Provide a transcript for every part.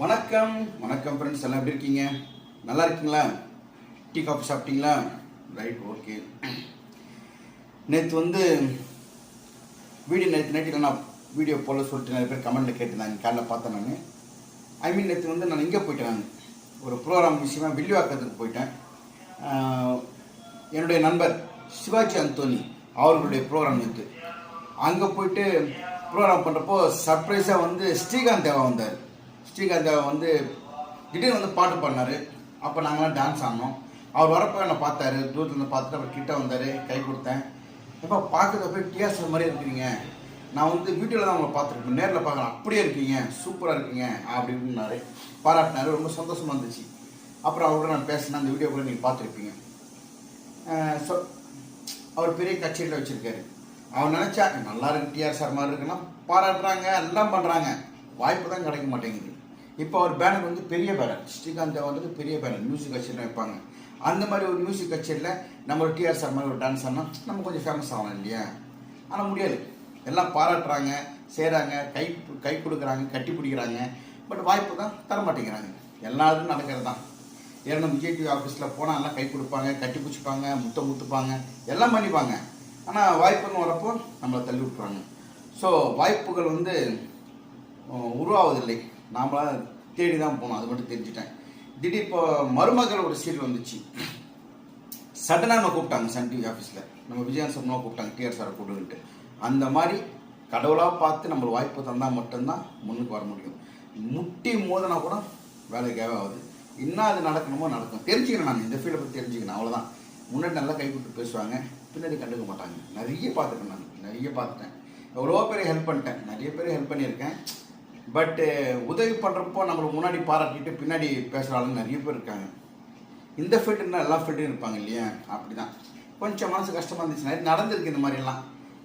வணக்கம் வணக்கம் ஃப்ரெண்ட்ஸ், எல்லாம் எப்படி இருக்கீங்க? நல்லா இருக்கீங்களா? டீ காஃபி சாப்பிட்டீங்களா? Right, okay. நேற்று நேற்று நைட்டில் நான் வீடியோ போல சொல்லிட்டு நிறைய பேர் கமெண்ட்டில் கேட்டிருந்தாங்க. காலையில் பார்த்தேன் நான். நேற்று நான் இங்கே போயிட்டேன். நான் ஒரு ப்ரோக்ராம் விஷயமா வில்லிவாக்கத்துக்கு போயிட்டேன். என்னுடைய நண்பர் சிவாஜி அந்தோனி அவர்களுடைய ப்ரோக்ராம் நேற்று அங்கே போயிட்டு ப்ரோக்ராம் பண்ணுறப்போ சர்ப்ரைஸாக ஸ்ரீகாந்த் தேவா வந்தார். ஸ்ரீகாந்த் தேவா திடீர்னு பாட்டு பாடினார். அப்போ நாங்களாம் டான்ஸ் ஆடினோம். அவர் வரப்போ என்னை பார்த்தாரு, தூரத்துலேருந்து பார்த்துட்டு அவர் கிட்டே வந்தார், கை கொடுத்தேன். எப்போ பார்க்குறத போய் டிஆர்எஸ் மாதிரி இருக்கிறீங்க, நான் வீட்டில் தான் உங்களை பார்த்துருக்கேன், நேரில் பார்க்குறேன், அப்படியே இருக்கீங்க, சூப்பராக இருக்கீங்க அப்படின்னாரு. பாராட்டினார். ரொம்ப சந்தோஷமாக இருந்துச்சு. அப்புறம் அவரோட நான் பேசினேன். அந்த வீடியோ கூட நீங்கள் பார்த்துருப்பீங்க. ஸோ அவர் பெரிய கச்சேரியில் வச்சுருக்காரு. அவன் நினச்சா நல்லா இருக்கு, டிஆர் சார் மாதிரி இருக்குன்னா பாராட்டுறாங்க, எல்லாம் பண்ணுறாங்க. வாய்ப்பு தான் கிடைக்க மாட்டேங்குது. இப்போ அவர் பேனர் பெரிய பேனர், ஸ்ரீகாந்த் தேவா பெரிய பேனர், மியூசிக் கச்சேரியில் வைப்பாங்க. அந்த மாதிரி ஒரு மியூசிக் கச்சேரியில் நம்ம ஒரு டிஆர் சார் மாதிரி ஒரு டான்ஸ் ஆனால் நம்ம கொஞ்சம் ஃபேமஸ் ஆகலாம் இல்லையா? ஆனால் முடியாது. எல்லாம் பாராட்டுறாங்க, செய்கிறாங்க, கை கொடுக்குறாங்க, கட்டி பிடிக்கிறாங்க. பட் வாய்ப்பு தான் தர மாட்டேங்கிறாங்க. எல்லாரும் நடக்கிறது தான். ஏன்னா விஜய் டிவி ஆஃபீஸில் போனால் எல்லாம் கை கொடுப்பாங்க, கட்டி பிடிச்சிப்பாங்க, முத்துப்பாங்க, எல்லாம் பண்ணிப்பாங்க. ஆனால் வாய்ப்புன்னு வரப்போ நம்மளை தள்ளி விட்டுறாங்க. ஸோ வாய்ப்புகள் உருவாவதில்லை, நாமளா தேடி தான் போகணும். அது மட்டும் தெரிஞ்சுட்டேன். திடீர் இப்போ மருமகள் ஒரு சீரியல் வந்துச்சு. சடனாக நம்ம கூப்பிட்டாங்க சன் டிவி ஆஃபீஸில். நம்ம விஜயன் சம்மா கூப்பிட்டாங்க, டிஆர் சாரை கூப்பிட்டுன்ட்டு. அந்த மாதிரி கடவுளாக பார்த்து நம்மளுக்கு வாய்ப்பு தந்தால் மட்டும்தான் முன்னுக்கு வர முடியும். முட்டி மோதனா கூட வேலைக்காகவே ஆகுது. இன்னும் அது நடக்கணுமோ நடக்கும். தெரிஞ்சுக்கிறேன், நான் இந்த ஃபீல்டை பற்றி தெரிஞ்சுக்கிறேன், அவ்வளோதான். முன்னாடி நல்லா கை கொடுத்து பேசுவாங்க, பின்னாடி கண்டுக்க மாட்டாங்க. நிறைய பார்த்துட்டேன், நான் நிறைய பார்த்துட்டேன். எவ்வளோ பேரை ஹெல்ப் பண்ணிட்டேன், நிறைய பேரை ஹெல்ப் பண்ணியிருக்கேன். பட்டு உதவி பண்ணுறப்போ நம்மளுக்கு முன்னாடி பாராட்டிட்டு பின்னாடி பேசுகிற ஆளுங்க நிறைய பேர் இருக்காங்க. இந்த ஃபீல்டுன்னா எல்லா ஃபீல்டும் இருப்பாங்க இல்லையா? அப்படி தான் கொஞ்சம் மனசு கஷ்டமாக இருந்துச்சு. நிறைய நடந்திருக்கு இந்த மாதிரிலாம்.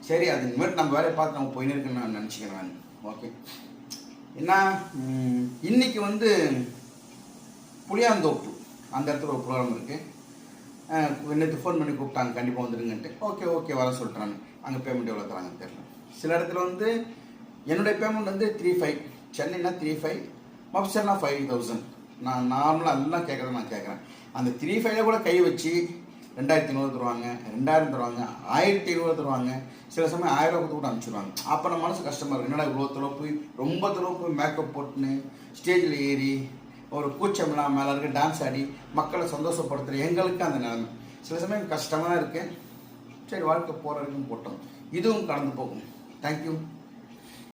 சரி, அது இனிமேல் நம்ம வேலையை பார்த்து நம்ம போயின்னு இருக்குன்னு நான் நினச்சிக்கிறேன் நான். ஓகே. என்ன இன்னைக்கு புளியாந்தோப்பு அந்த இடத்துல ஒரு ப்ரோக்ராம் இருக்குது. நேற்று ஃபோன் பண்ணி கூப்பிட்டாங்க, கண்டிப்பாக வந்துடுங்கன்ட்டு. ஓகே வர சொல்லிட்டாங்க. அங்கே பேமெண்ட் எவ்வளோ தராங்கன்னு தெரியல. சில இடத்துல என்னுடைய பேமெண்ட் 3,500, சென்னைனா 3,500, மப்சர்னா 5,000. நான் நார்மலாக எல்லாம் கேட்குறேன், நான் கேட்குறேன். அந்த 3,500 கூட கை வச்சு 2,500 தருவாங்க, 2,000 தருவாங்க, 1,500 தருவாங்க. சில சமயம் 1,000 கொடுத்து கூட அனுப்பிச்சிடுவாங்க. அப்போ நம்ம மனசு கஷ்டமாக இருக்குது. என்னடா இவ்வளோ தூரம் போய் ரொம்ப தூரம் போய் மேக்கப் போட்டுன்னு ஸ்டேஜில் ஏறி ஒரு கூச்சம் இல்லாமல் மேலே இருக்க டான்ஸ் ஆடி மக்களை சந்தோஷப்படுத்துகிற எங்களுக்கு அந்த நிலைமை சில சமயம் கஷ்டமாக இருக்குது. சரி, வாழ்க்கை போகிற வரைக்கும் போட்டோம். இதுவும் கடந்து போகும். தேங்க்யூ.